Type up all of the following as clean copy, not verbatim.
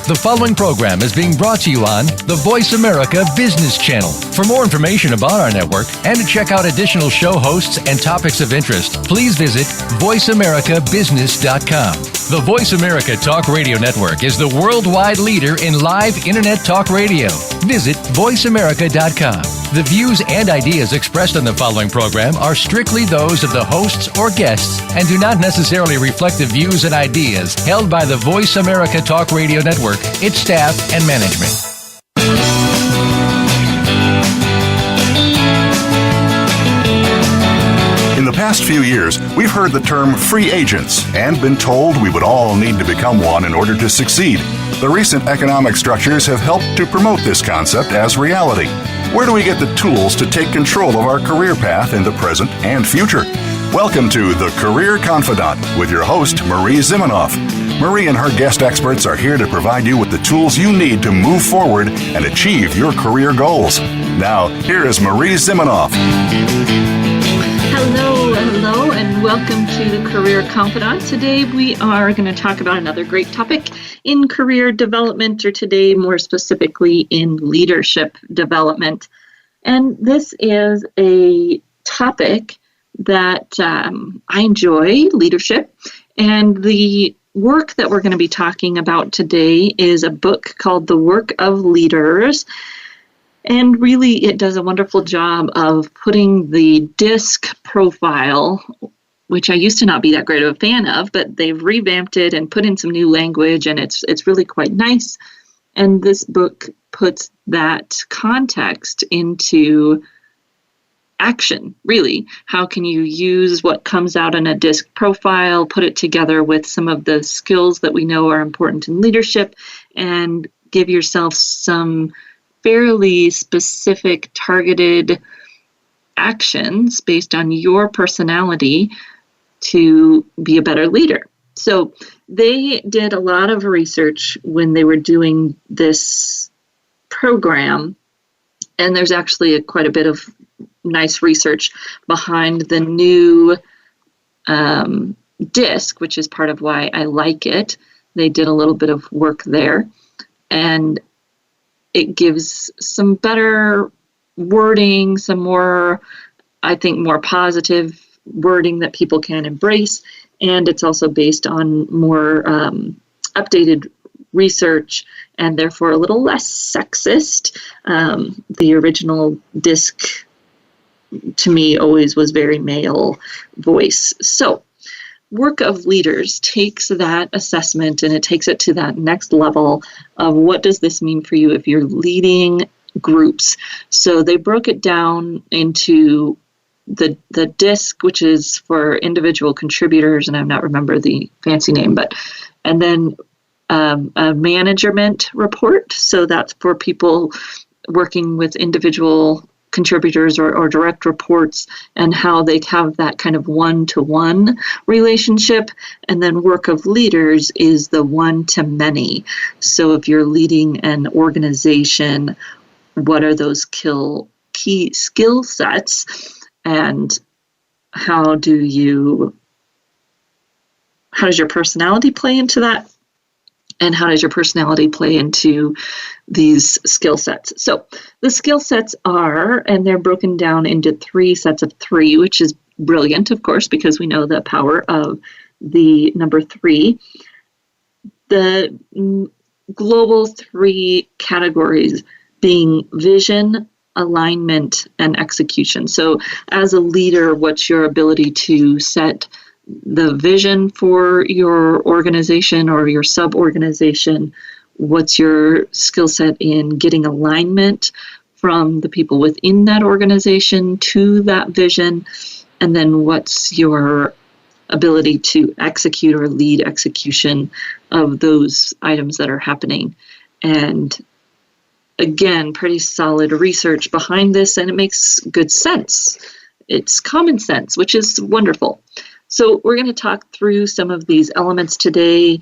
The following program is being brought to you on the Voice America Business Channel. For more information about our network and to check out additional show hosts and topics of interest, please visit voiceamericabusiness.com. The Voice America Talk Radio Network is the worldwide leader in live Internet talk radio. Visit voiceamerica.com. The views and ideas expressed on the following program are strictly those of the hosts or guests and do not necessarily reflect the views and ideas held by the Voice America Talk Radio Network, its staff, and management. In the past few years, we've heard the term free agents and been told we would all need to become one in order to succeed. The recent economic structures have helped to promote this concept as reality. Where do we get the tools to take control of our career path in the present and future? Welcome to The Career Confidant with your host, Marie Zimenoff. Marie and her guest experts are here to provide you with the tools you need to move forward and achieve your career goals. Now, here is Marie Zimenoff. Hello, and welcome to The Career Confidant. Today we are going to talk about another great topic in career development, or today more specifically in leadership development. And this is a topic that I enjoy, leadership, and the work that we're going to be talking about today is a book called The Work of Leaders. And really, it does a wonderful job of putting the DISC profile, which I used to not be that great of a fan of, but they've revamped it and put in some new language, and it's really quite nice. And this book puts that context into action, really. How can you use what comes out in a DISC profile, put it together with some of the skills that we know are important in leadership, and give yourself some fairly specific, targeted actions based on your personality to be a better leader. So they did a lot of research when they were doing this program, and there's actually quite a bit of nice research behind the new DISC, which is part of why I like it. They did a little bit of work there, and it gives some better wording, some more, I think, more positive wording that people can embrace. And it's also based on more updated research and therefore a little less sexist. The original DISC, to me, always was very male voice. So Work of Leaders takes that assessment and it takes it to that next level of what does this mean for you if you're leading groups. So they broke it down into the DISC, which is for individual contributors, and I'm not remember the fancy name, and then a management report. So that's for people working with individual contributors or direct reports, and how they have that kind of one-to-one relationship. And then Work of Leaders is the one-to-many. So if you're leading an organization, what are those key skill sets, and how does your personality play into that? And how does your personality play into these skill sets? So the skill sets are, and they're broken down into 3 sets of 3, which is brilliant, of course, because we know the power of the number 3. The global 3 categories being vision, alignment, and execution. So as a leader, what's your ability to set the vision for your organization or your sub-organization? What's your skill set in getting alignment from the people within that organization to that vision? And then what's your ability to execute or lead execution of those items that are happening? And again, pretty solid research behind this, and it makes good sense. It's common sense, which is wonderful. So we're going to talk through some of these elements today,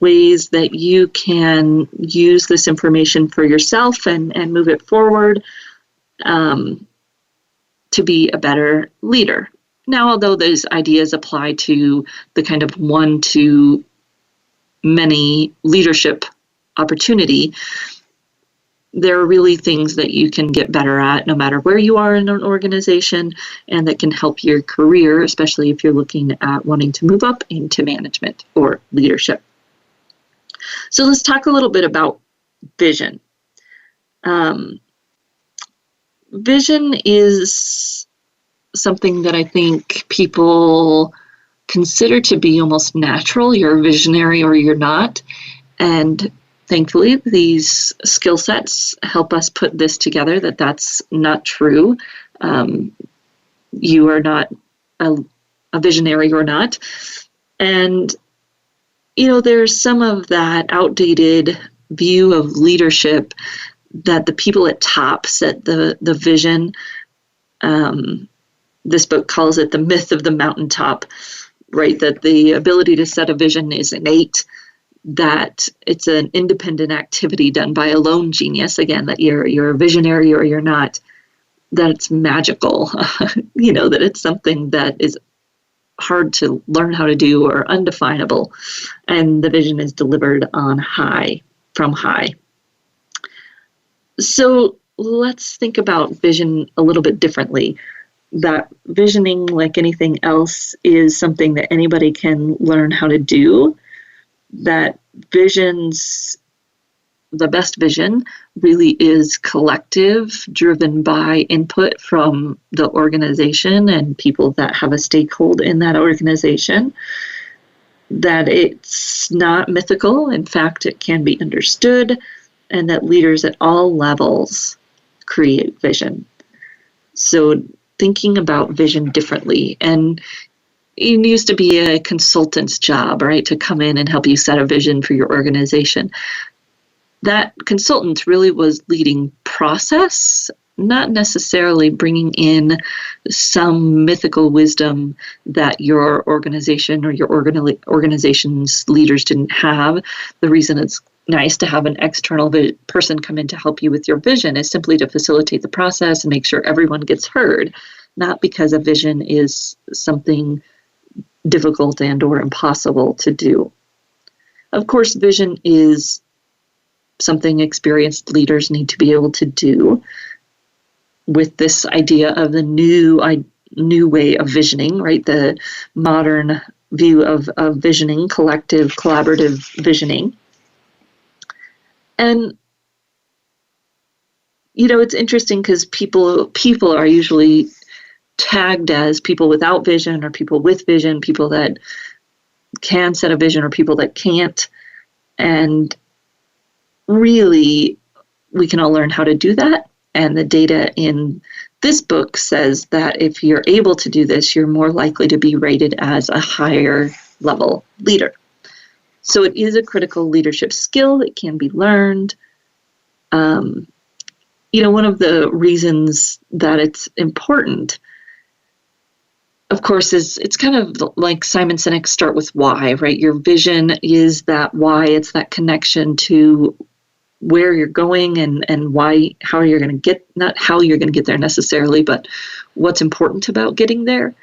ways that you can use this information for yourself and move it forward to be a better leader. Now, although those ideas apply to the kind of one-to-many leadership opportunity, there are really things that you can get better at no matter where you are in an organization, and that can help your career, especially if you're looking at wanting to move up into management or leadership. So let's talk a little bit about vision. Vision is something that I think people consider to be almost natural. You're a visionary or you're not. And thankfully, these skill sets help us put this together, that that's not true. You are not a visionary or not. And, there's some of that outdated view of leadership that the people at top set the vision. This book calls it the myth of the mountaintop, right? That the ability to set a vision is innate, that it's an independent activity done by a lone genius, again, that you're a visionary or you're not, that it's magical, that it's something that is hard to learn how to do or undefinable, and the vision is delivered on high, from high. So let's think about vision a little bit differently. That visioning, like anything else, is something that anybody can learn how to do. That the best vision really is collective, driven by input from the organization and people that have a stakehold in that organization. That it's not mythical. In fact, it can be understood, and that leaders at all levels create vision. So thinking about vision differently. And it used to be a consultant's job, right, to come in and help you set a vision for your organization. That consultant really was leading process, not necessarily bringing in some mythical wisdom that your organization or your organization's leaders didn't have. The reason it's nice to have an external person come in to help you with your vision is simply to facilitate the process and make sure everyone gets heard, not because a vision is something difficult and or impossible to do. Of course, vision is something experienced leaders need to be able to do. With this idea of the new way of visioning, right? The modern view of visioning, collective, collaborative visioning. And, it's interesting because people are usually tagged as people without vision or people with vision, people that can set a vision or people that can't. And really, we can all learn how to do that. And the data in this book says that if you're able to do this, you're more likely to be rated as a higher level leader. So it is a critical leadership skill that can be learned. One of the reasons that it's important, of course, is it's kind of like Simon Sinek's start with why, right? Your vision is that why. It's that connection to where you're going and why, how you're going to get, not how you're going to get there necessarily, but what's important about getting there.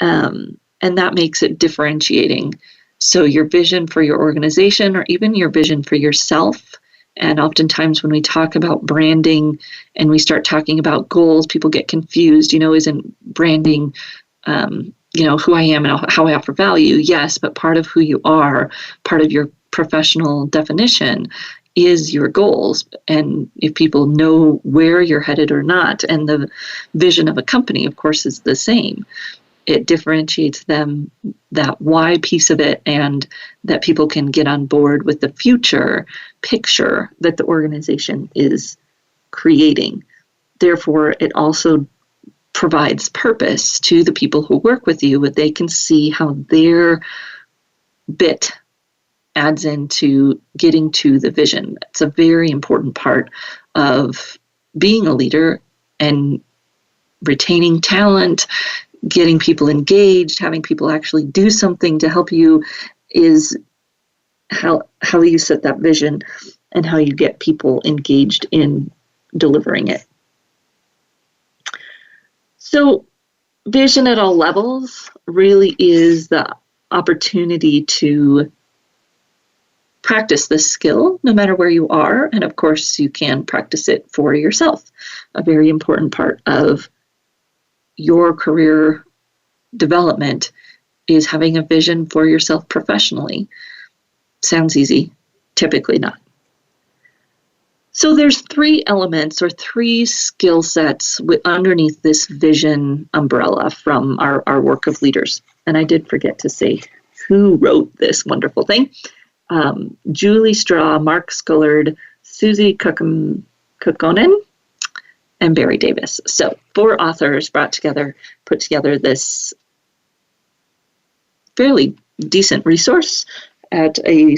And that makes it differentiating. So your vision for your organization or even your vision for yourself. And oftentimes when we talk about branding and we start talking about goals, people get confused, isn't branding, who I am and how I offer value? Yes, but part of who you are, part of your professional definition is your goals. And if people know where you're headed or not, and the vision of a company, of course, is the same. It differentiates them, that why piece of it, and that people can get on board with the future picture that the organization is creating. Therefore, it also provides purpose to the people who work with you, but they can see how their bit adds into getting to the vision. It's a very important part of being a leader and retaining talent, getting people engaged, having people actually do something to help you, is how you set that vision and how you get people engaged in delivering it. So vision at all levels really is the opportunity to practice this skill no matter where you are. And of course, you can practice it for yourself. A very important part of your career development is having a vision for yourself professionally. Sounds easy, typically not. So there's 3 elements or 3 skill sets underneath this vision umbrella from our work of leaders. And I did forget to say who wrote this wonderful thing. Julie Straw, Mark Scullard, Susie Kukkonen, and Barry Davis. So 4 authors put together this fairly decent resource at a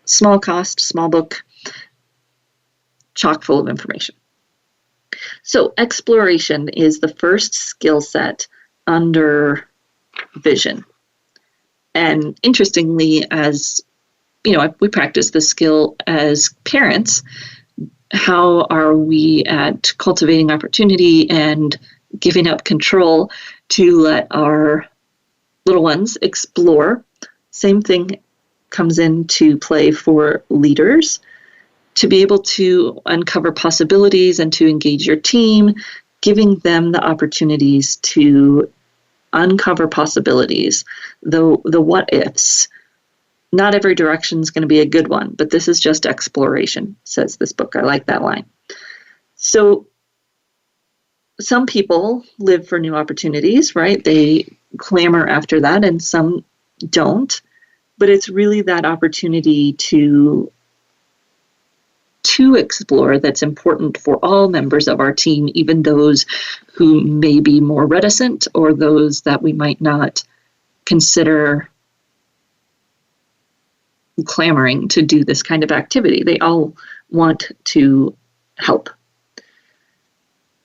small cost, small book, chock full of information. So exploration is the first skill set under vision. And interestingly, as we practice the skill as parents, how are we at cultivating opportunity and giving up control to let our little ones explore? Same thing comes into play for leaders. To be able to uncover possibilities and to engage your team, giving them the opportunities to uncover possibilities, the what ifs. Not every direction is going to be a good one, but this is just exploration, says this book. I like that line. So some people live for new opportunities, right? They clamor after that, and some don't. But it's really that opportunity to explore that's important for all members of our team, even those who may be more reticent or those that we might not consider clamoring to do this kind of activity. They all want to help.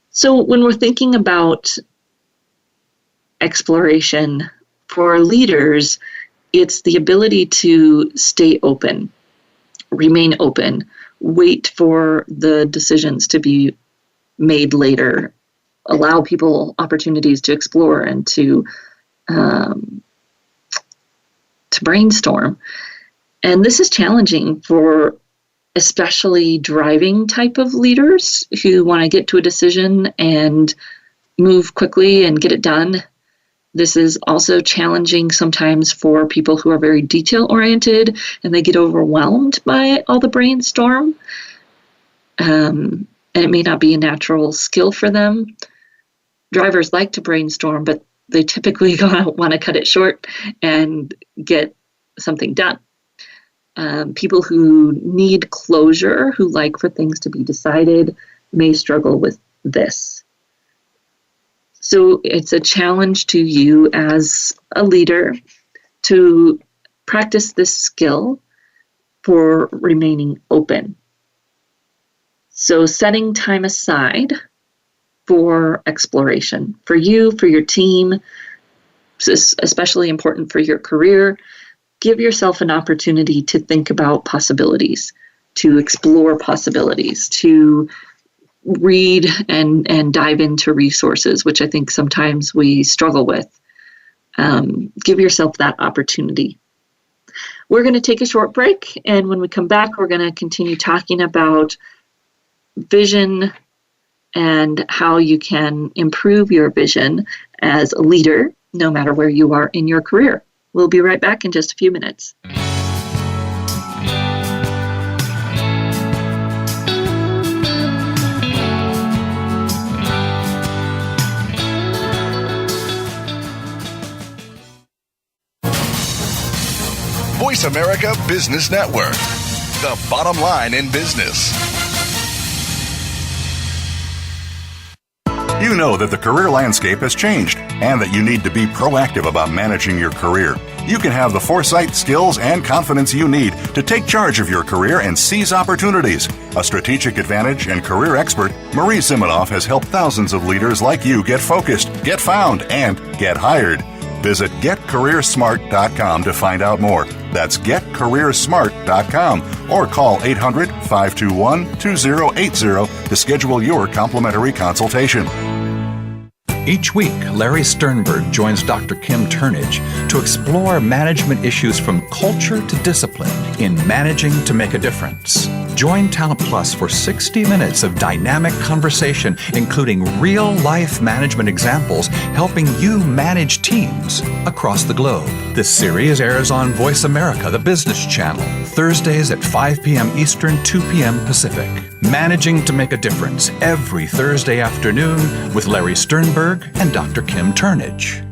So when we're thinking about exploration for leaders, it's the ability to stay open, remain open, wait for the decisions to be made later, allow people opportunities to explore and to brainstorm. And this is challenging for especially driving type of leaders who want to get to a decision and move quickly and get it done. This is also challenging sometimes for people who are very detail-oriented and they get overwhelmed by all the brainstorm. And it may not be a natural skill for them. Drivers like to brainstorm, but they typically want to cut it short and get something done. People who need closure, who like for things to be decided, may struggle with this. So it's a challenge to you as a leader to practice this skill for remaining open. So setting time aside for exploration, for you, for your team, is especially important for your career. Give yourself an opportunity to think about possibilities, to explore possibilities, to read and dive into resources, which I think sometimes we struggle with. Give yourself that opportunity. We're going to take a short break, and when we come back, we're going to continue talking about vision and how you can improve your vision as a leader, no matter where you are in your career. We'll be right back in just a few minutes. Voice America Business Network, the bottom line in business. You know that the career landscape has changed and that you need to be proactive about managing your career. You can have the foresight, skills, and confidence you need to take charge of your career and seize opportunities. A strategic advantage and career expert, Marie Zimenoff has helped thousands of leaders like you get focused, get found, and get hired. Visit getcareersmart.com to find out more. That's getcareersmart.com or call 800-521-2080 to schedule your complimentary consultation. Each week, Larry Sternberg joins Dr. Kim Turnage to explore management issues from culture to discipline in Managing to Make a Difference. Join Talent Plus for 60 minutes of dynamic conversation, including real-life management examples helping you manage teams across the globe. This series airs on Voice America, the business channel, Thursdays at 5 p.m. Eastern, 2 p.m. Pacific. Managing to Make a Difference every Thursday afternoon with Larry Sternberg and Dr. Kim Turnage.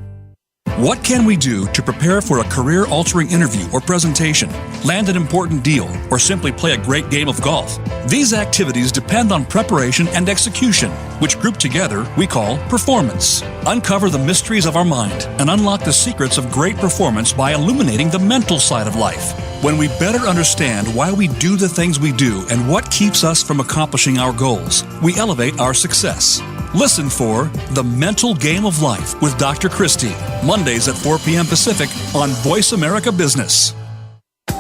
What can we do to prepare for a career-altering interview or presentation, land an important deal, or simply play a great game of golf? These activities depend on preparation and execution, which grouped together we call performance. Uncover the mysteries of our mind and unlock the secrets of great performance by illuminating the mental side of life. When we better understand why we do the things we do and what keeps us from accomplishing our goals, we elevate our success. Listen for The Mental Game of Life with Dr. Christie, Mondays at 4 p.m. Pacific on Voice America Business.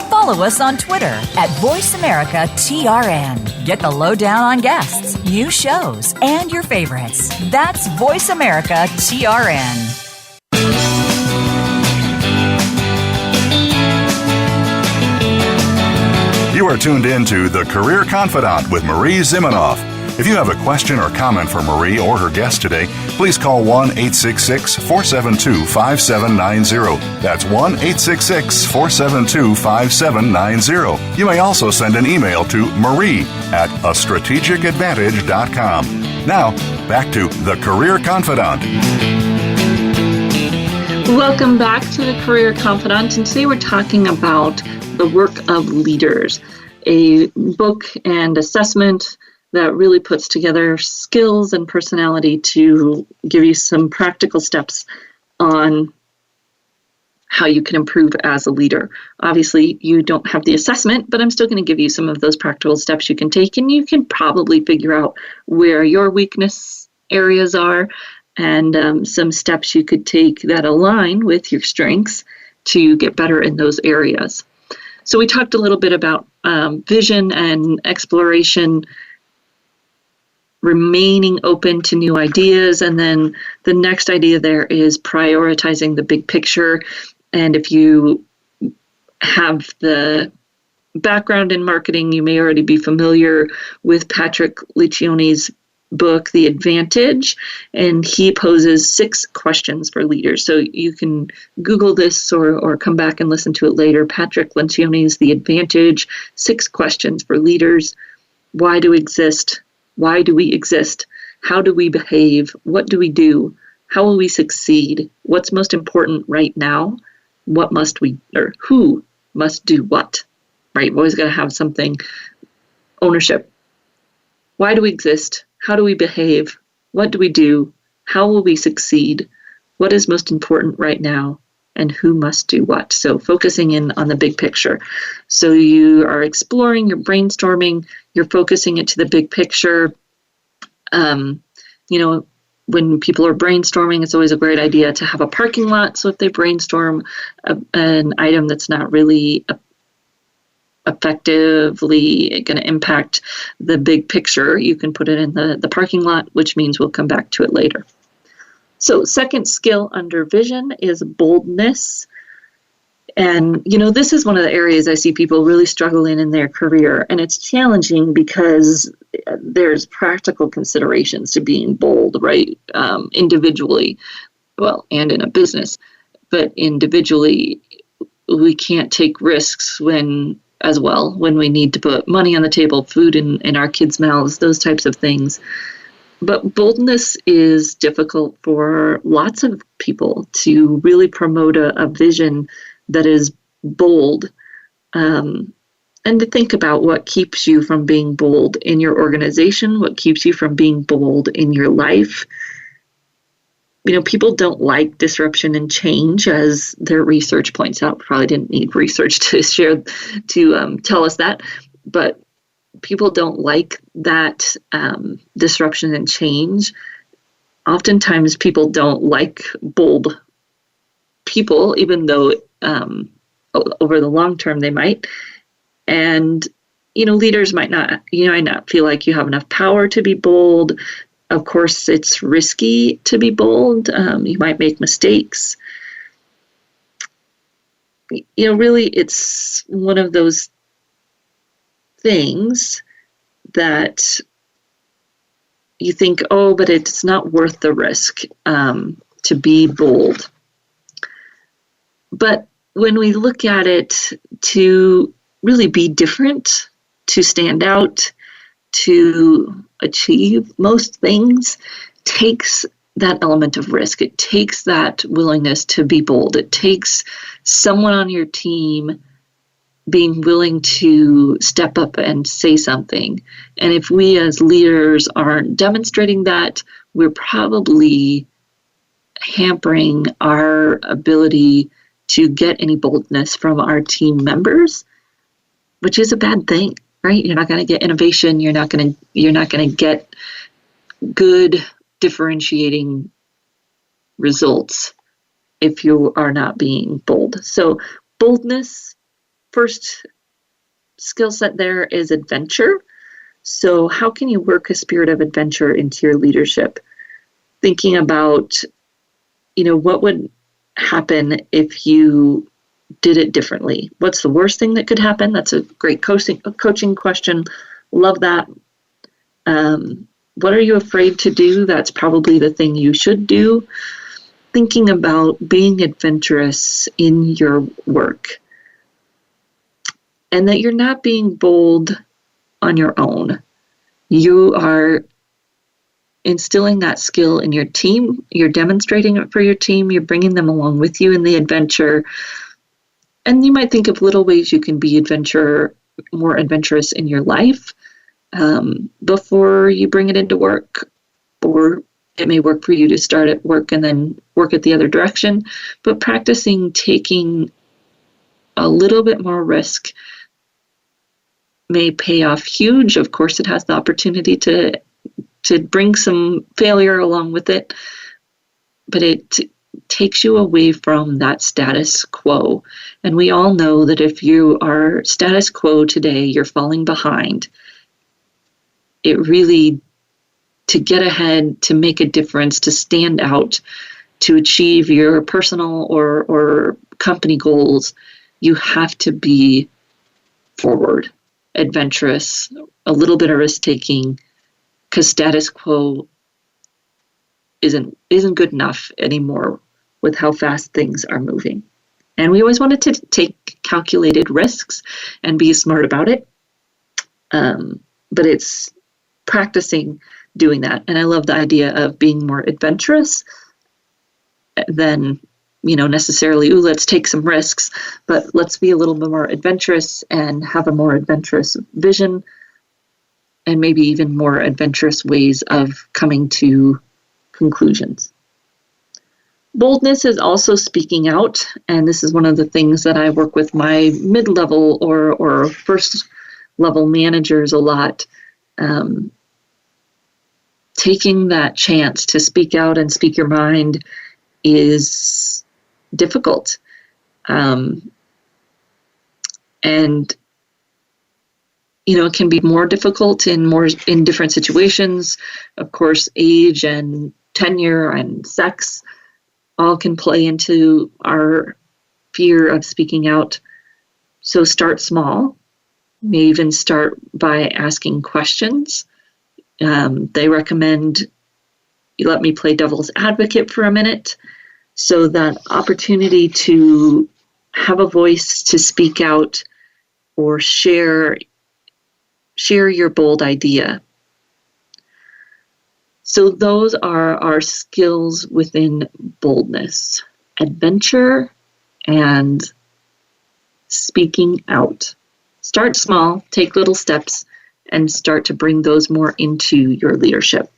Follow us on Twitter at VoiceAmericaTRN. Get the lowdown on guests, new shows, and your favorites. That's VoiceAmericaTRN. You are tuned in to The Career Confidant with Marie Zimenoff. If you have a question or comment for Marie or her guest today, please call 1-866-472-5790. That's 1-866-472-5790. You may also send an email to marie@astrategicadvantage.com. Now, back to The Career Confidant. Welcome back to the Career Confidant, and today we're talking about the work of leaders, a book and assessment that really puts together skills and personality to give you some practical steps on how you can improve as a leader. Obviously, you don't have the assessment, but I'm still going to give you some of those practical steps you can take, and you can probably figure out where your weakness areas are and some steps you could take that align with your strengths to get better in those areas. So we talked a little bit about vision and exploration, remaining open to new ideas, and then the next idea there is prioritizing the big picture. And if you have the background in marketing, you may already be familiar with Patrick Lencioni's book, The Advantage, and he poses 6 questions for leaders. So you can Google this or come back and listen to it later. Patrick Lencioni's The Advantage, 6 questions for leaders. Why do we exist? Why do we exist? How do we behave? What do we do? How will we succeed? What's most important right now? What must we, or who must do what? Right? We've always got to have something, ownership. Why do we exist? How do we behave? What do we do? How will we succeed? What is most important right now? And who must do what? So focusing in on the big picture. So you are exploring, you're brainstorming, you're focusing it to the big picture. When people are brainstorming, it's always a great idea to have a parking lot. So if they brainstorm an item that's not really effectively going to impact the big picture, you can put it in the parking lot, which means we'll come back to it later. So second skill under vision is boldness. And, this is one of the areas I see people really struggle in their career. And it's challenging because there's practical considerations to being bold, right? Individually, and in a business. But individually, we can't take risks when we need to put money on the table, food in our kids' mouths, those types of things. But boldness is difficult for lots of people to really promote a vision that is bold, and to think about what keeps you from being bold in your organization, what keeps you from being bold in your life. People don't like disruption and change, as their research points out. Probably didn't need research to tell us that, but people don't like that disruption and change. Oftentimes people don't like bold people, even though over the long term they might. And, leaders might not feel like you have enough power to be bold. Of course, it's risky to be bold. You might make mistakes. Really, it's one of those things that you think, oh, but it's not worth the risk to be bold. But when we look at it, to really be different, to stand out, to achieve most things, takes that element of risk. It takes that willingness to be bold. It takes someone on your team being willing to step up and say something. And if we as leaders aren't demonstrating that, we're probably hampering our ability to get any boldness from our team members, which is a bad thing, right? You're not going to get innovation. You're not going to get good differentiating results if you are not being bold. So boldness, first skill set there is adventure. So how can you work a spirit of adventure into your leadership? Thinking about, what would happen if you did it differently? What's the worst thing that could happen? That's a great coaching question. Love that. What are you afraid to do? That's probably the thing you should do. Thinking about being adventurous in your work. And that you're not being bold on your own. You are instilling that skill in your team. You're demonstrating it for your team. You're bringing them along with you in the adventure. And you might think of little ways you can be more adventurous in your life before you bring it into work. Or it may work for you to start at work and then work at the other direction. But practicing taking a little bit more risk may pay off huge. Of course, it has the opportunity to bring some failure along with it, but it takes you away from that status quo. And we all know that if you are status quo today, you're falling behind. It really, to get ahead, to make a difference, to stand out, to achieve your personal or company goals, you have to be forward, adventurous, a little bit of risk-taking, because status quo isn't good enough anymore with how fast things are moving. And we always wanted to take calculated risks and be smart about it. But it's practicing doing that. And I love the idea of being more adventurous than, necessarily, let's take some risks, but let's be a little bit more adventurous and have a more adventurous vision, and maybe even more adventurous ways of coming to conclusions. Boldness is also speaking out, and this is one of the things that I work with my mid-level or first-level managers a lot. Taking that chance to speak out and speak your mind is difficult. And it can be more difficult in different situations. Of course, age and tenure and sex all can play into our fear of speaking out. So start small. You may even start by asking questions. They recommend you let me play devil's advocate for a minute. So that opportunity to have a voice, to speak out or share your bold idea. So those are our skills within boldness: adventure and speaking out. Start small, take little steps, and start to bring those more into your leadership.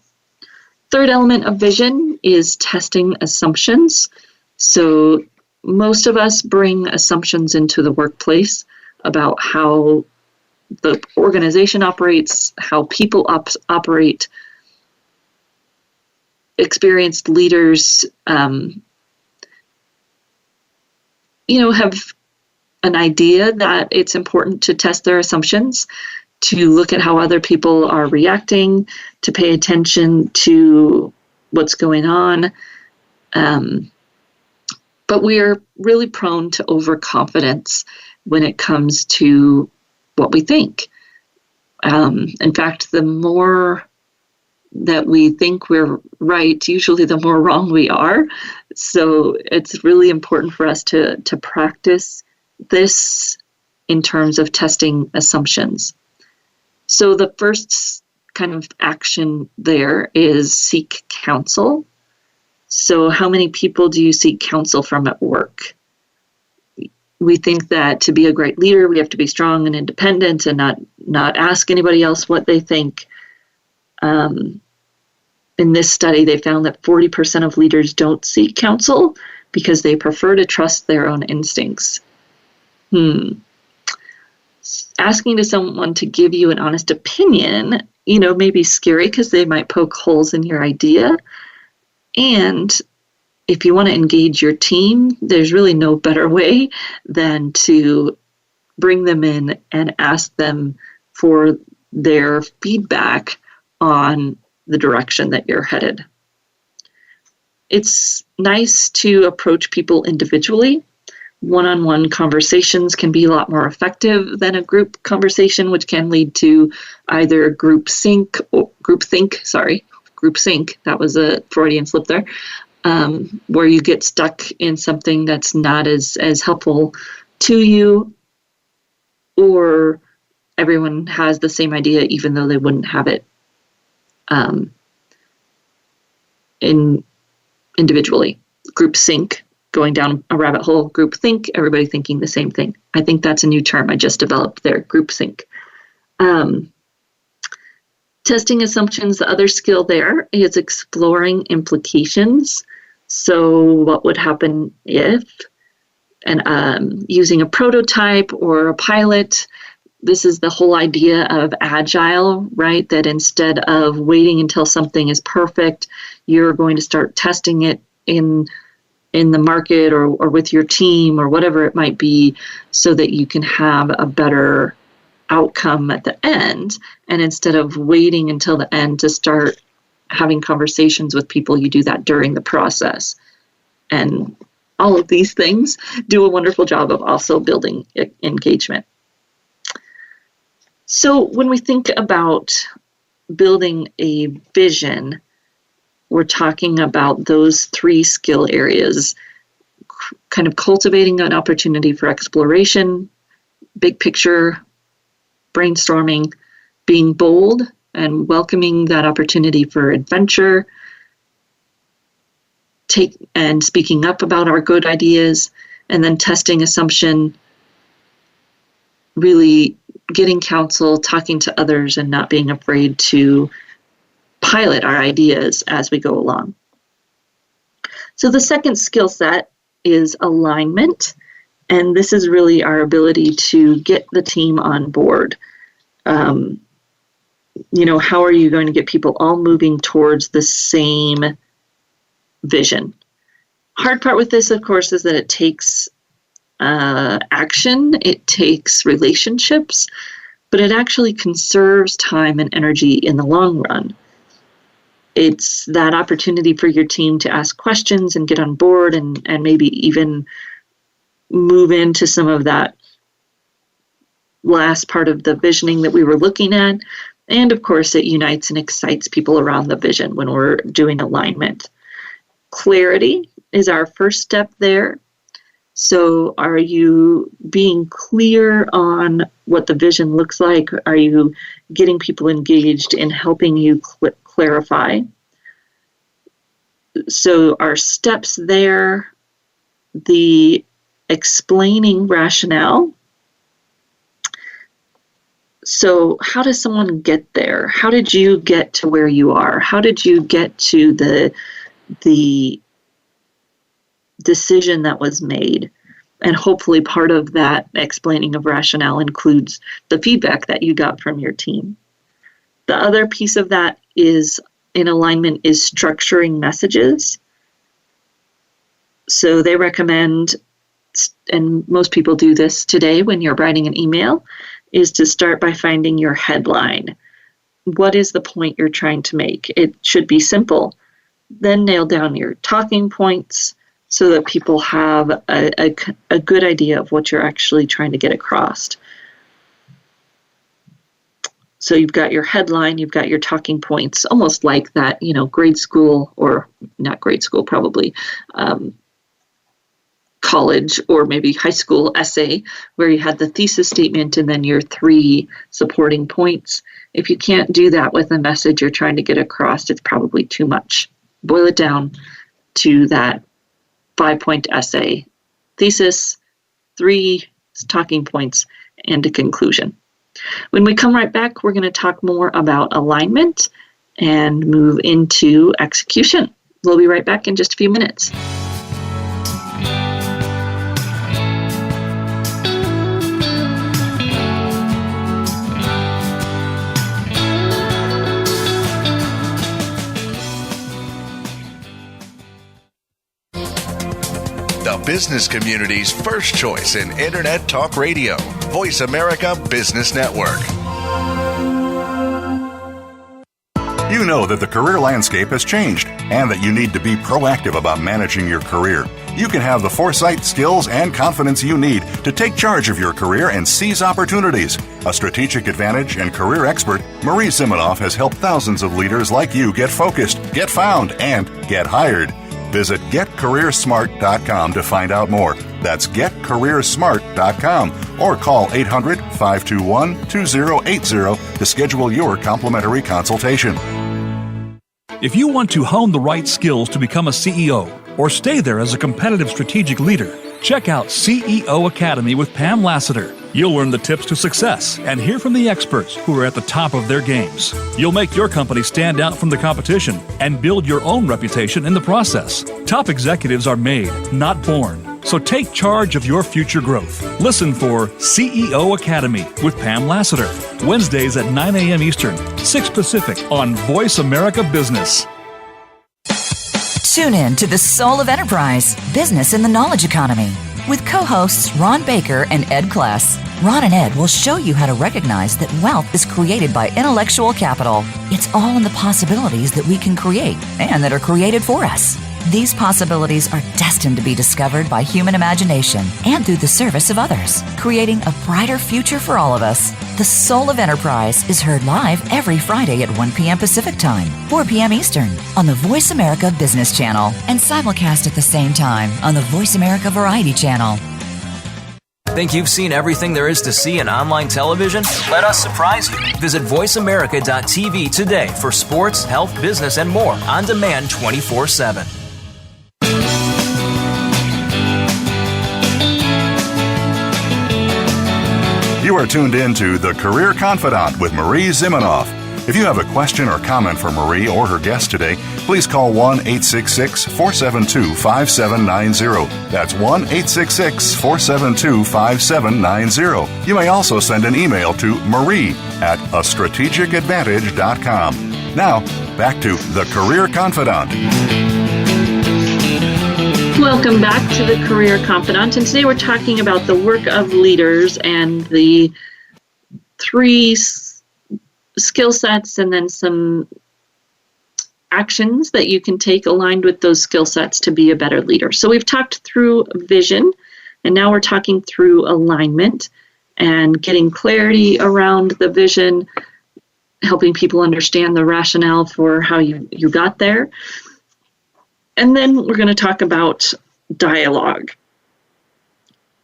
Third element of vision is testing assumptions. So most of us bring assumptions into the workplace about how the organization operates, how people operate. Experienced leaders, have an idea that it's important to test their assumptions. to look at how other people are reacting, to pay attention to what's going on. But we are really prone to overconfidence when it comes to what we think. In fact, the more that we think we're right, usually the more wrong we are. So it's really important for us to practice this in terms of testing assumptions. So the first kind of action there is seek counsel. So how many people do you seek counsel from at work? We think that to be a great leader, we have to be strong and independent and not ask anybody else what they think. In this study, they found that 40% of leaders don't seek counsel because they prefer to trust their own instincts. Asking to someone to give you an honest opinion, may be scary because they might poke holes in your idea. And if you want to engage your team, there's really no better way than to bring them in and ask them for their feedback on the direction that you're headed. It's nice to approach people individually. One-on-one conversations can be a lot more effective than a group conversation, which can lead to either groupthink. That was a Freudian slip there, where you get stuck in something that's not as helpful to you, or everyone has the same idea even though they wouldn't have it individually. Groupthink, going down a rabbit hole. Groupthink, everybody thinking the same thing. I think that's a new term I just developed there, groupthink. Testing assumptions, the other skill there is exploring implications. So what would happen if, and using a prototype or a pilot. This is the whole idea of agile, right? That instead of waiting until something is perfect, you're going to start testing it in the market or with your team or whatever it might be, so that you can have a better outcome at the end. And instead of waiting until the end to start having conversations with people, you do that during the process. And all of these things do a wonderful job of also building engagement. So when we think about building a vision, we're talking about those three skill areas, kind of cultivating an opportunity for exploration, big picture, brainstorming, being bold and welcoming that opportunity for adventure, and speaking up about our good ideas, and then testing assumption, really getting counsel, talking to others, and not being afraid to pilot our ideas as we go along. So the second skill set is alignment, and this is really our ability to get the team on board. How are you going to get people all moving towards the same vision? Hard part with this, of course, is that it takes action, it takes relationships, but it actually conserves time and energy in the long run. It's that opportunity for your team to ask questions and get on board and maybe even move into some of that last part of the visioning that we were looking at. And of course, it unites and excites people around the vision when we're doing alignment. Clarity is our first step there. So are you being clear on what the vision looks like? Are you getting people engaged in helping you clarify? So our steps there, the explaining rationale. So how does someone get there? How did you get to where you are? How did you get to the decision that was made? And hopefully part of that explaining of rationale includes the feedback that you got from your team. The other piece of that is in alignment is structuring messages. So they recommend, and most people do this today when you're writing an email, is to start by finding your headline. What is the point you're trying to make? It should be simple. Then nail down your talking points so that people have a good idea of what you're actually trying to get across. So you've got your headline, you've got your talking points, almost like that, grade school, or not grade school, probably college or maybe high school essay, where you had the thesis statement and then your 3 supporting points. If you can't do that with a message you're trying to get across, it's probably too much. Boil it down to that 5-point essay, thesis, 3 talking points, and a conclusion. When we come right back, we're going to talk more about alignment and move into execution. We'll be right back in just a few minutes. The business community's first choice in Internet Talk Radio. Voice America Business Network. You know that the career landscape has changed and that you need to be proactive about managing your career. You can have the foresight, skills, and confidence you need to take charge of your career and seize opportunities. A strategic advantage and career expert, Marie Zimenoff has helped thousands of leaders like you get focused, get found, and get hired. Visit getcareersmart.com to find out more. That's getcareersmart.com or call 800-521-2080 to schedule your complimentary consultation. If you want to hone the right skills to become a CEO or stay there as a competitive strategic leader, check out CEO Academy with Pam Lassiter. You'll learn the tips to success and hear from the experts who are at the top of their games. You'll make your company stand out from the competition and build your own reputation in the process. Top executives are made, not born. So take charge of your future growth. Listen for CEO Academy with Pam Lassiter. Wednesdays at 9 a.m. Eastern, 6 Pacific on Voice America Business. Tune in to The Soul of Enterprise, Business in the Knowledge Economy, with co-hosts Ron Baker and Ed Kless. Ron and Ed will show you how to recognize that wealth is created by intellectual capital. It's all in the possibilities that we can create and that are created for us. These possibilities are destined to be discovered by human imagination and through the service of others, creating a brighter future for all of us. The Soul of Enterprise is heard live every Friday at 1 p.m. Pacific Time, 4 p.m. Eastern on the Voice America Business Channel and simulcast at the same time on the Voice America Variety Channel. Think you've seen everything there is to see in online television? Let us surprise you. Visit voiceamerica.tv today for sports, health, business, and more on demand 24/7. You are tuned in to The Career Confidant with Marie Zimenoff. If you have a question or comment for Marie or her guest today, please call 1-866-472-5790. That's 1-866-472-5790. You may also send an email to marie@astrategicadvantage.com. Now, back to The Career Confidant. Welcome back to The Career Confidant, and today we're talking about the work of leaders and the 3 skill sets and then some actions that you can take aligned with those skill sets to be a better leader. So we've talked through vision, and now we're talking through alignment and getting clarity around the vision, helping people understand the rationale for how you got there. And then we're going to talk about dialogue.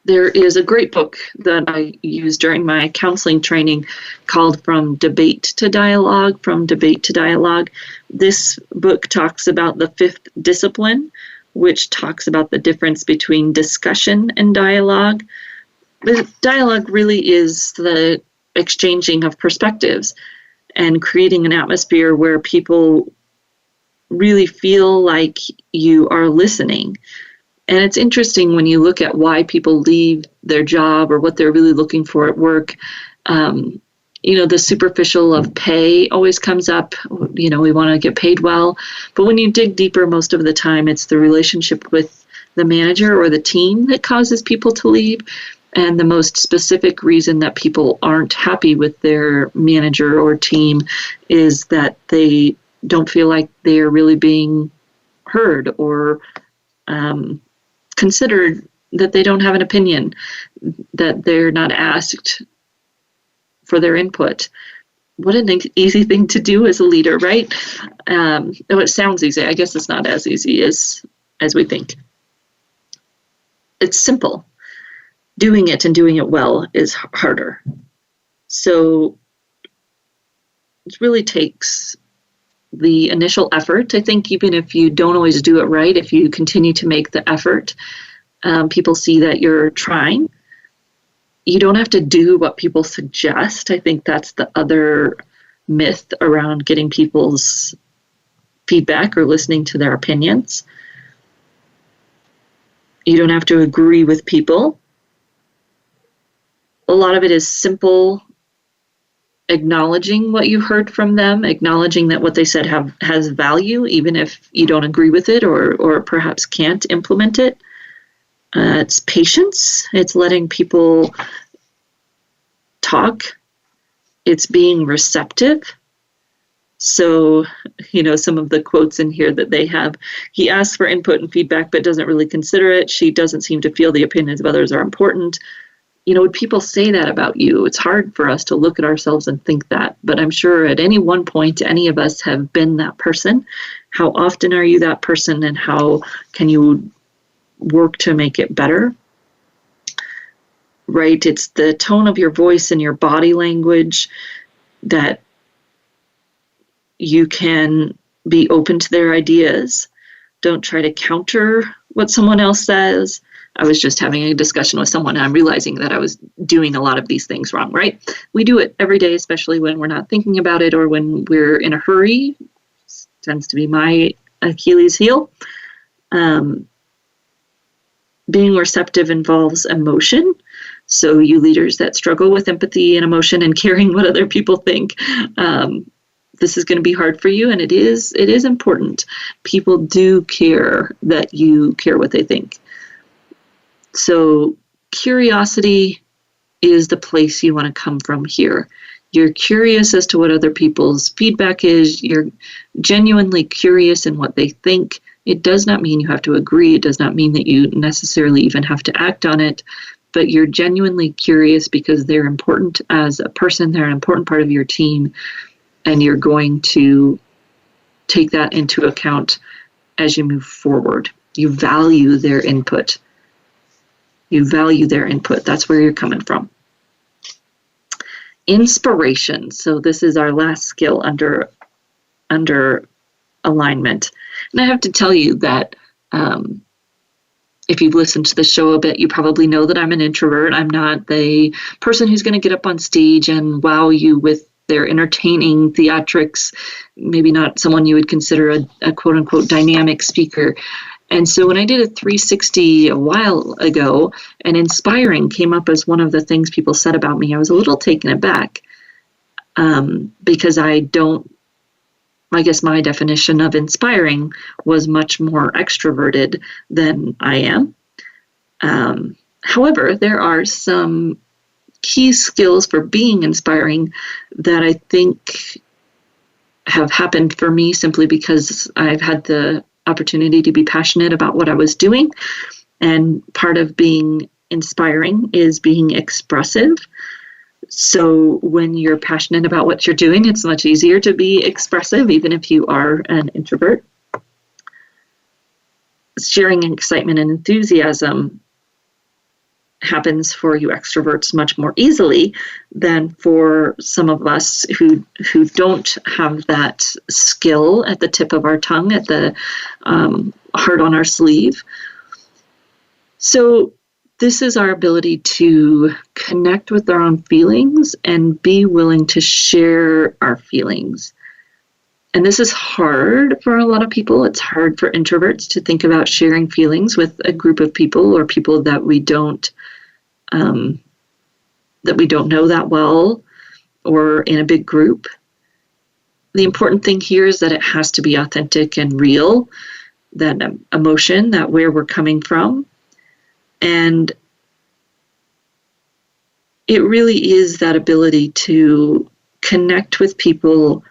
There is a great book that I used during my counseling training called From Debate to Dialogue. This book talks about the 5th discipline, which talks about the difference between discussion and dialogue. The dialogue really is the exchanging of perspectives and creating an atmosphere where people really feel like you are listening. And it's interesting when you look at why people leave their job or what they're really looking for at work. The superficial of pay always comes up. We want to get paid well. But when you dig deeper, most of the time, it's the relationship with the manager or the team that causes people to leave. And the most specific reason that people aren't happy with their manager or team is that they don't feel like they're really being heard or considered, that they don't have an opinion, that they're not asked for their input. What an easy thing to do as a leader, right? It sounds easy. I guess it's not as easy as we think. It's simple. Doing it and doing it well is harder. So it really takes the initial effort. I think even if you don't always do it right, if you continue to make the effort, people see that you're trying. You don't have to do what people suggest. I think that's the other myth around getting people's feedback or listening to their opinions. You don't have to agree with people. A lot of it is simple acknowledging what you heard from them, acknowledging that what they said has value, even if you don't agree with it or perhaps can't implement it. It's patience. It's letting people talk. It's being receptive. So, some of the quotes in here that they have, he asks for input and feedback, but doesn't really consider it. She doesn't seem to feel the opinions of others are important. When people say that about you, it's hard for us to look at ourselves and think that. But I'm sure at any one point, any of us have been that person. How often are you that person, and how can you work to make it better? Right? It's the tone of your voice and your body language that you can be open to their ideas. Don't try to counter what someone else says. I was just having a discussion with someone, and I'm realizing that I was doing a lot of these things wrong, right? We do it every day, especially when we're not thinking about it or when we're in a hurry. This tends to be my Achilles heel. Being receptive involves emotion. So you leaders that struggle with empathy and emotion and caring what other people think, this is going to be hard for you, and it is important. People do care that you care what they think. So curiosity is the place you want to come from here. You're curious as to what other people's feedback is. You're genuinely curious in what they think. It does not mean you have to agree. It does not mean that you necessarily even have to act on it. But you're genuinely curious because they're important as a person. They're an important part of your team. And you're going to take that into account as you move forward. You value their input. That's where you're coming from. Inspiration. So this is our last skill under alignment. And I have to tell you that if you've listened to the show a bit, you probably know that I'm an introvert. I'm not the person who's going to get up on stage and wow you with their entertaining theatrics, maybe not someone you would consider a quote-unquote dynamic speaker. And so when I did a 360 a while ago, and inspiring came up as one of the things people said about me, I was a little taken aback because I guess my definition of inspiring was much more extroverted than I am. However, there are some key skills for being inspiring that I think have happened for me simply because I've had the opportunity to be passionate about what I was doing. And part of being inspiring is being expressive. So when you're passionate about what you're doing, it's much easier to be expressive, even if you are an introvert. Sharing excitement and enthusiasm happens for you extroverts much more easily than for some of us who don't have that skill at the tip of our tongue, at the heart on our sleeve. So this is our ability to connect with our own feelings and be willing to share our feelings. And this is hard for a lot of people. It's hard for introverts to think about sharing feelings with a group of people or people that we don't know that well or in a big group. The important thing here is that it has to be authentic and real, that emotion, that where we're coming from. And it really is that ability to connect with people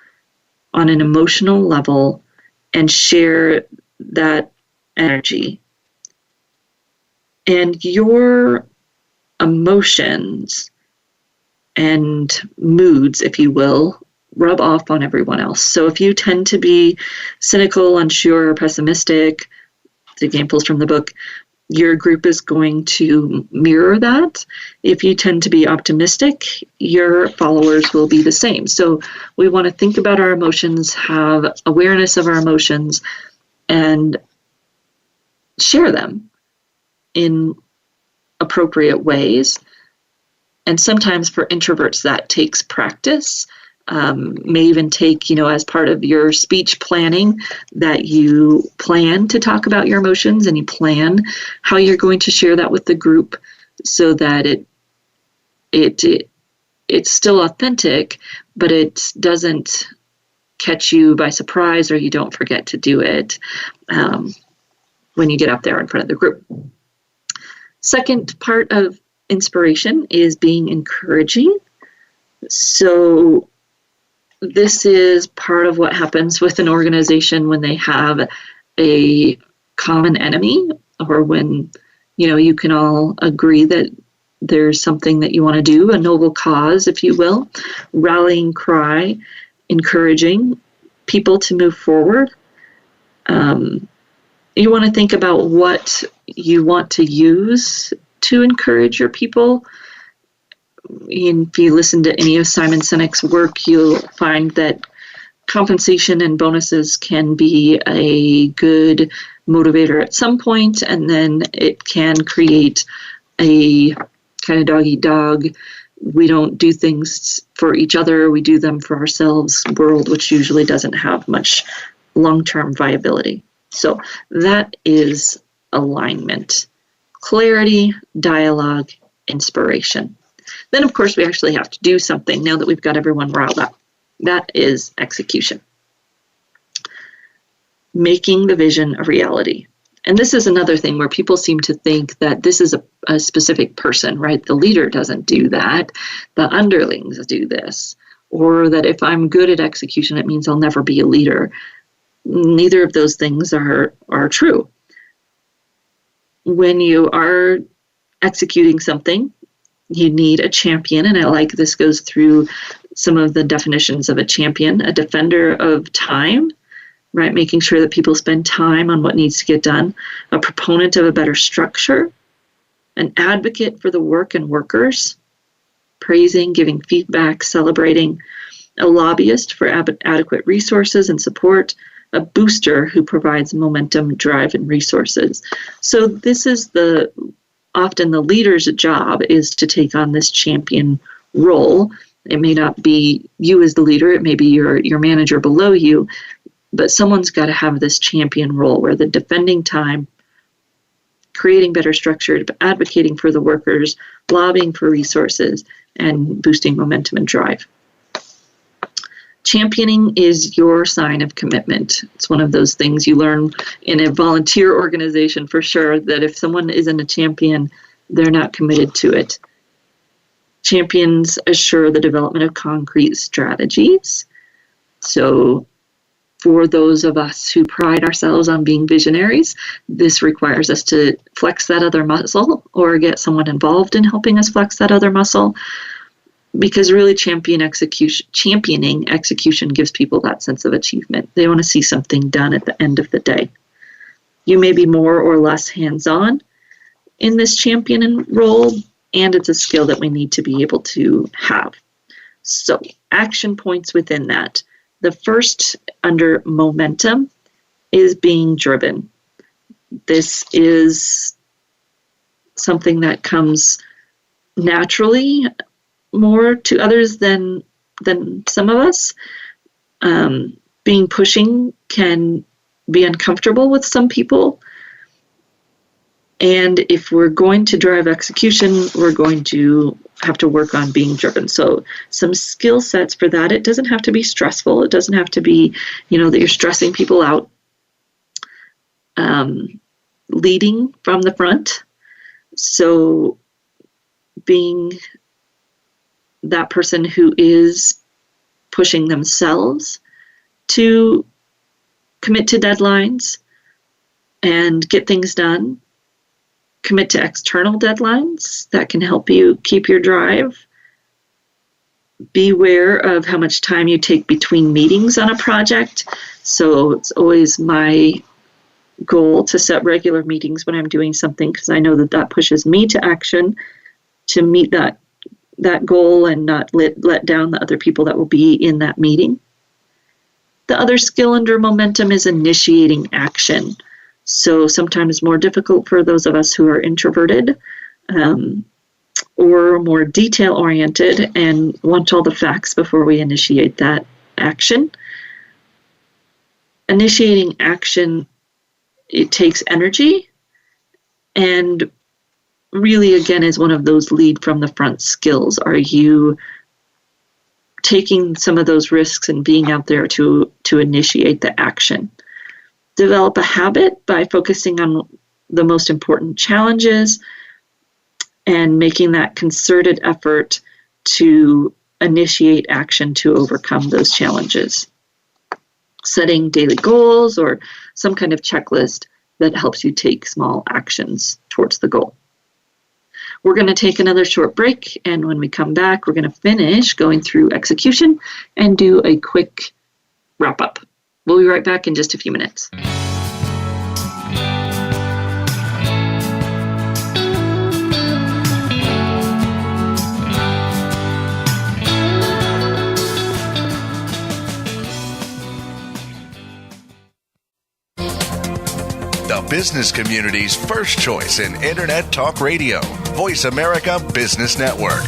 on an emotional level and share that energy. And your emotions and moods, if you will, rub off on everyone else. So if you tend to be cynical, unsure, or pessimistic, the examples from the book, your group is going to mirror that. If you tend to be optimistic, your followers will be the same. So we want to think about our emotions, have awareness of our emotions, and share them in appropriate ways. And sometimes for introverts, that takes practice. May even take, as part of your speech planning, that you plan to talk about your emotions and you plan how you're going to share that with the group so that it's still authentic, but it doesn't catch you by surprise or you don't forget to do it when you get up there in front of the group. Second part of inspiration is being encouraging. So this is part of what happens with an organization when they have a common enemy, or when, you can all agree that there's something that you want to do, a noble cause, if you will, rallying cry, encouraging people to move forward. You want to think about what you want to use to encourage your people. If you listen to any of Simon Sinek's work, you'll find that compensation and bonuses can be a good motivator at some point, and then it can create a kind of dog-eat-dog, we don't do things for each other, we do them for ourselves world, which usually doesn't have much long-term viability. So that is alignment, clarity, dialogue, inspiration. Then, of course, we actually have to do something now that we've got everyone riled up. That is execution. Making the vision a reality. And this is another thing where people seem to think that this is a specific person, right? The leader doesn't do that. The underlings do this. Or that if I'm good at execution, it means I'll never be a leader. Neither of those things are true. When you are executing something, you need a champion, and this goes through some of the definitions of a champion: a defender of time, right? Making sure that people spend time on what needs to get done, a proponent of a better structure, an advocate for the work and workers, praising, giving feedback, celebrating, a lobbyist for adequate resources and support, a booster who provides momentum, drive, and resources. So this is often the leader's job, is to take on this champion role. It may not be you as the leader, it may be your manager below you, but someone's got to have this champion role where they're defending time, creating better structure, advocating for the workers, lobbying for resources, and boosting momentum and drive. Championing is your sign of commitment. It's one of those things you learn in a volunteer organization for sure, that if someone isn't a champion, they're not committed to it. Champions assure the development of concrete strategies. So for those of us who pride ourselves on being visionaries, this requires us to flex that other muscle or get someone involved in helping us flex that other muscle. Because really championing execution gives people that sense of achievement. They want to see something done at the end of the day. You may be more or less hands-on in this champion role, and it's a skill that we need to be able to have. So, action points within that. The first, under momentum, is being driven. This is something that comes naturally more to others than some of us. Being pushing can be uncomfortable with some people. And if we're going to drive execution, we're going to have to work on being driven. So some skill sets for that. It doesn't have to be stressful. It doesn't have to be, that you're stressing people out. Leading from the front. So being that person who is pushing themselves to commit to deadlines and get things done. Commit to external deadlines that can help you keep your drive. Beware of how much time you take between meetings on a project. So it's always my goal to set regular meetings when I'm doing something, because I know that that pushes me to action to meet that goal and not let down the other people that will be in that meeting. The other skill under momentum is initiating action. So sometimes more difficult for those of us who are introverted or more detail-oriented and want all the facts before we initiate that action. Initiating action, it takes energy, and really, again, is one of those lead from the front skills. Are you taking some of those risks and being out there to initiate the action? Develop a habit by focusing on the most important challenges and making that concerted effort to initiate action to overcome those challenges. Setting daily goals or some kind of checklist that helps you take small actions towards the goal. We're going to take another short break, and when we come back, we're going to finish going through execution and do a quick wrap-up. We'll be right back in just a few minutes. The business community's first choice in Internet Talk Radio. Voice America Business Network.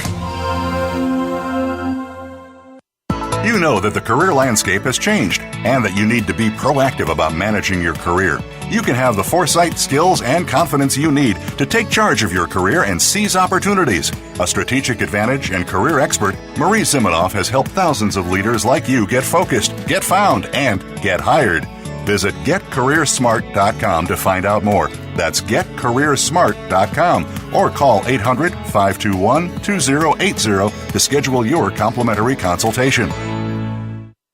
You know that the career landscape has changed and that you need to be proactive about managing your career. You can have the foresight, skills, and confidence you need to take charge of your career and seize opportunities. A strategic advantage and career expert, Marie Zimenoff has helped thousands of leaders like you get focused, get found, and get hired. Visit getcareersmart.com to find out more. That's getcareersmart.com or call 800-521-2080 to schedule your complimentary consultation.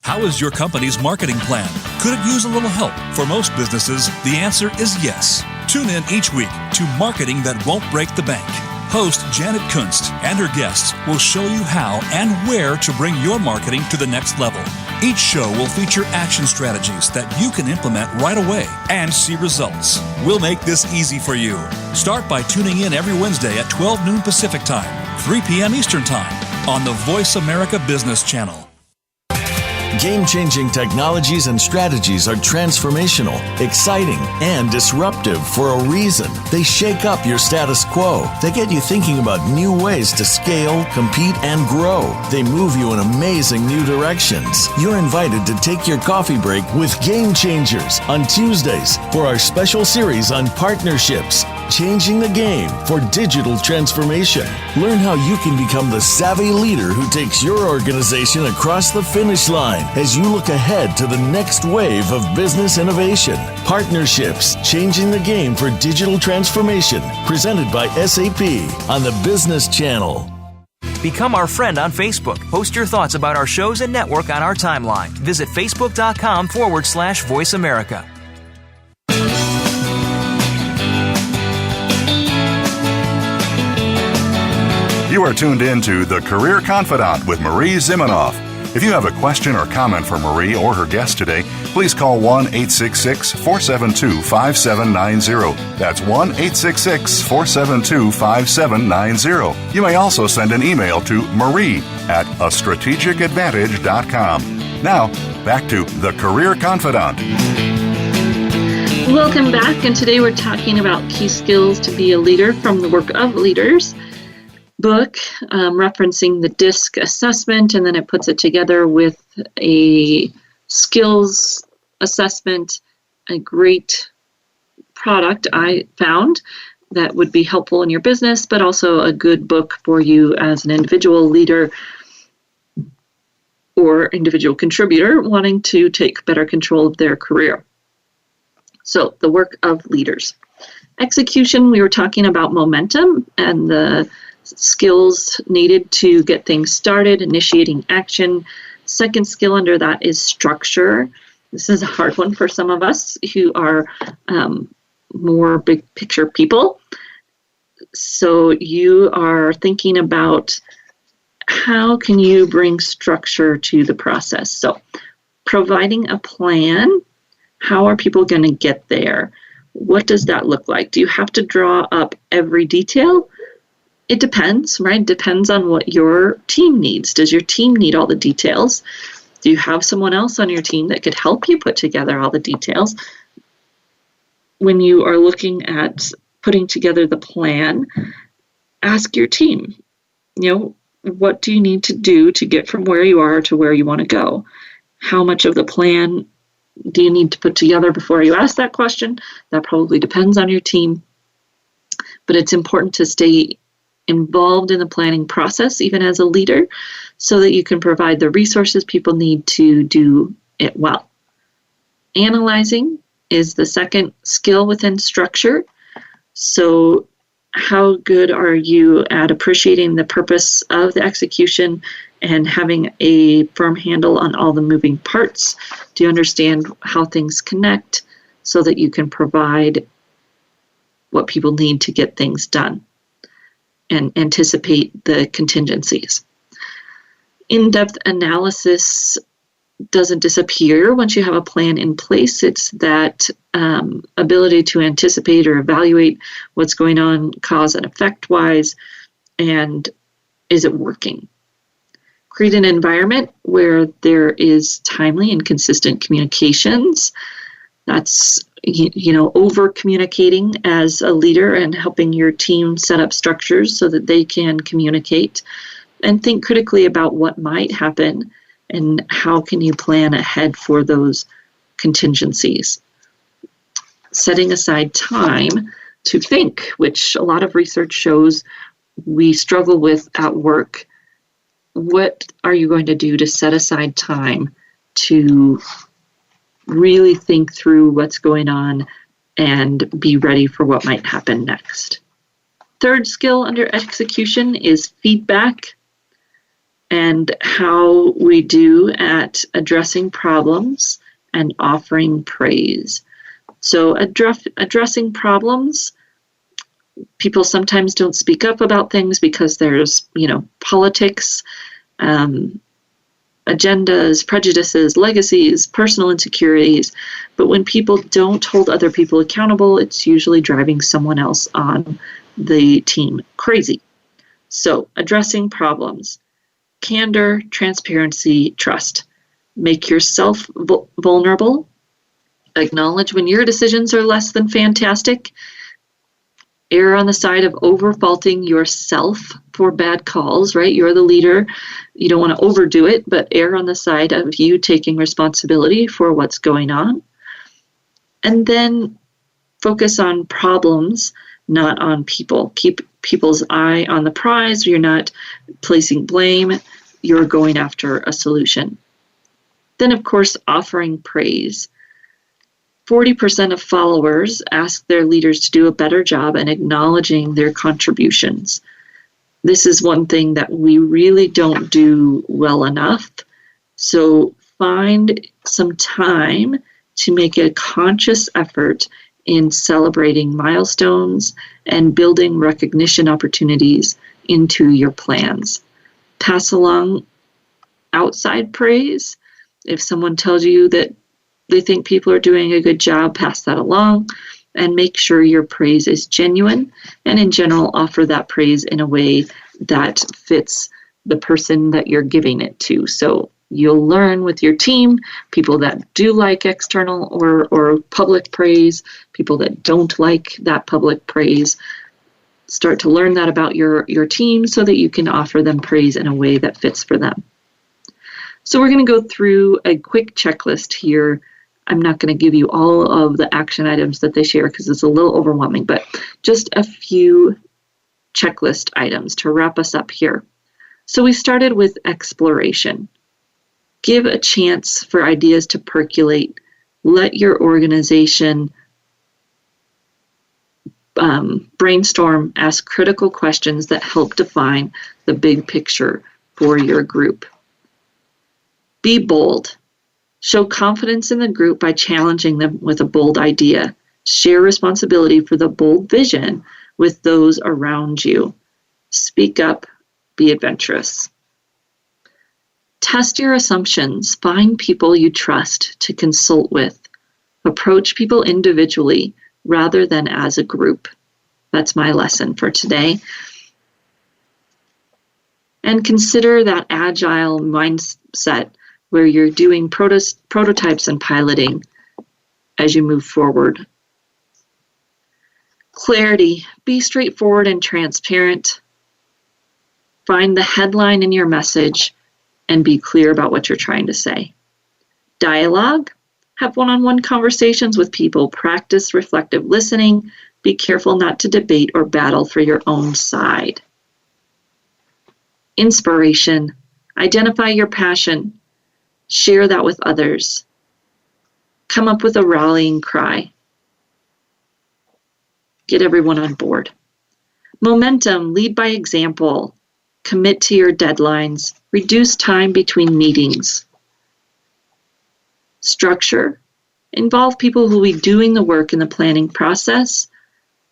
How is your company's marketing plan? Could it use a little help? For most businesses, the answer is yes. Tune in each week to Marketing That Won't Break the Bank. Host Janet Kunst and her guests will show you how and where to bring your marketing to the next level. Each show will feature action strategies that you can implement right away and see results. We'll make this easy for you. Start by tuning in every Wednesday at 12 noon Pacific Time, 3 p.m. Eastern Time on the Voice America Business Channel. Game-changing technologies and strategies are transformational, exciting, and disruptive for a reason. They shake up your status quo. They get you thinking about new ways to scale, compete, and grow. They move you in amazing new directions. You're invited to take your coffee break with Game Changers on Tuesdays for our special series on partnerships, changing the game for digital transformation. Learn how you can become the savvy leader who takes your organization across the finish line as you look ahead to the next wave of business innovation. Partnerships, changing the game for digital transformation, presented by SAP on the Business Channel. Become our friend on Facebook. Post your thoughts about our shows and network on our timeline. Visit facebook.com/Voice America. You are tuned in to The Career Confidant with Marie Zimenoff. If you have a question or comment for Marie or her guest today, please call 1-866-472-5790. That's 1-866-472-5790. You may also send an email to marie@astrategicadvantage.com. Now, back to The Career Confidant. Welcome back, and today we're talking about key skills to be a leader from the Work of Leaders book, referencing the DISC assessment, and then it puts it together with a skills assessment, a great product I found that would be helpful in your business, but also a good book for you as an individual leader or individual contributor wanting to take better control of their career. So, the Work of Leaders. Execution, we were talking about momentum and the skills needed to get things started, initiating action. Second skill under that is structure. This is a hard one for some of us who are more big picture people. So you are thinking about how can you bring structure to the process. So providing a plan, how are people going to get there? What does that look like? Do you have to draw up every detail? It depends, right? It depends on what your team needs. Does your team need all the details? Do you have someone else on your team that could help you put together all the details? When you are looking at putting together the plan, ask your team, what do you need to do to get from where you are to where you want to go? How much of the plan do you need to put together before you ask that question? That probably depends on your team. But it's important to stay involved in the planning process, even as a leader, so that you can provide the resources people need to do it well. Analyzing is the second skill within structure. So how good are you at appreciating the purpose of the execution and having a firm handle on all the moving parts? Do you understand how things connect so that you can provide what people need to get things done and anticipate the contingencies? In-depth analysis doesn't disappear once you have a plan in place. It's that ability to anticipate or evaluate what's going on cause and effect wise, and is it working? Create an environment where there is timely and consistent communications. That's over communicating as a leader and helping your team set up structures so that they can communicate, and think critically about what might happen and how can you plan ahead for those contingencies. Setting aside time to think, which a lot of research shows we struggle with at work. What are you going to do to set aside time to really think through what's going on and be ready for what might happen next? Third skill under execution is feedback, and how we do at addressing problems and offering praise. So addressing problems, people sometimes don't speak up about things because there's, politics, agendas, prejudices, legacies, personal insecurities. But when people don't hold other people accountable, it's usually driving someone else on the team crazy. So addressing problems. Candor, transparency, trust. Make yourself vulnerable. Acknowledge when your decisions are less than fantastic. Err on the side of over-faulting yourself for bad calls, right? You're the leader. You don't want to overdo it, but err on the side of you taking responsibility for what's going on. And then focus on problems, not on people. Keep people's eye on the prize. You're not placing blame. You're going after a solution. Then, of course, offering praise. 40% of followers ask their leaders to do a better job in acknowledging their contributions. This is one thing that we really don't do well enough. So find some time to make a conscious effort in celebrating milestones and building recognition opportunities into your plans. Pass along outside praise. If someone tells you that they think people are doing a good job, pass that along, and make sure your praise is genuine, and in general offer that praise in a way that fits the person that you're giving it to. So you'll learn with your team, people that do like external or public praise, people that don't like that public praise. Start to learn that about your team so that you can offer them praise in a way that fits for them. So we're going to go through a quick checklist here. I'm not going to give you all of the action items that they share because it's a little overwhelming, but just a few checklist items to wrap us up here. So we started with exploration. Give a chance for ideas to percolate. Let your organization brainstorm, ask critical questions that help define the big picture for your group. Be bold. Show confidence in the group by challenging them with a bold idea. Share responsibility for the bold vision with those around you. Speak up. Be adventurous. Test your assumptions. Find people you trust to consult with. Approach people individually rather than as a group. That's my lesson for today. And consider that agile mindset where you're doing prototypes and piloting as you move forward. Clarity. Be straightforward and transparent. Find the headline in your message and be clear about what you're trying to say. Dialogue. Have one-on-one conversations with people. Practice reflective listening. Be careful not to debate or battle for your own side. Inspiration. Identify your passion. Share that with others. Come up with a rallying cry. Get everyone on board. Momentum. Lead by example. Commit to your deadlines. Reduce time between meetings. Structure. Involve people who will be doing the work in the planning process.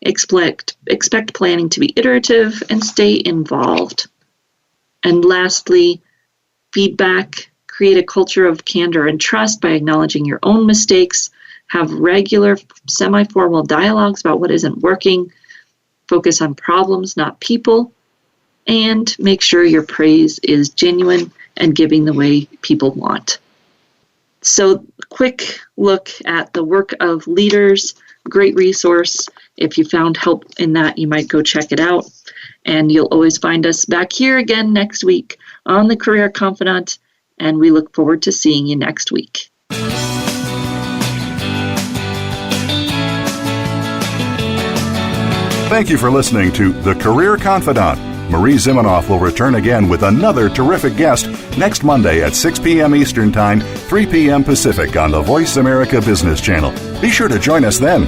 Expect planning to be iterative and stay involved. And lastly, feedback. Create a culture of candor and trust by acknowledging your own mistakes. Have regular semi-formal dialogues about what isn't working. Focus on problems, not people. And make sure your praise is genuine and giving the way people want. So, quick look at the work of leaders. Great resource. If you found help in that, you might go check it out. And you'll always find us back here again next week on the Career Confidant. And we look forward to seeing you next week. Thank you for listening to The Career Confidant. Marie Zimenoff will return again with another terrific guest next Monday at 6 p.m. Eastern Time, 3 p.m. Pacific on the Voice America Business Channel. Be sure to join us then.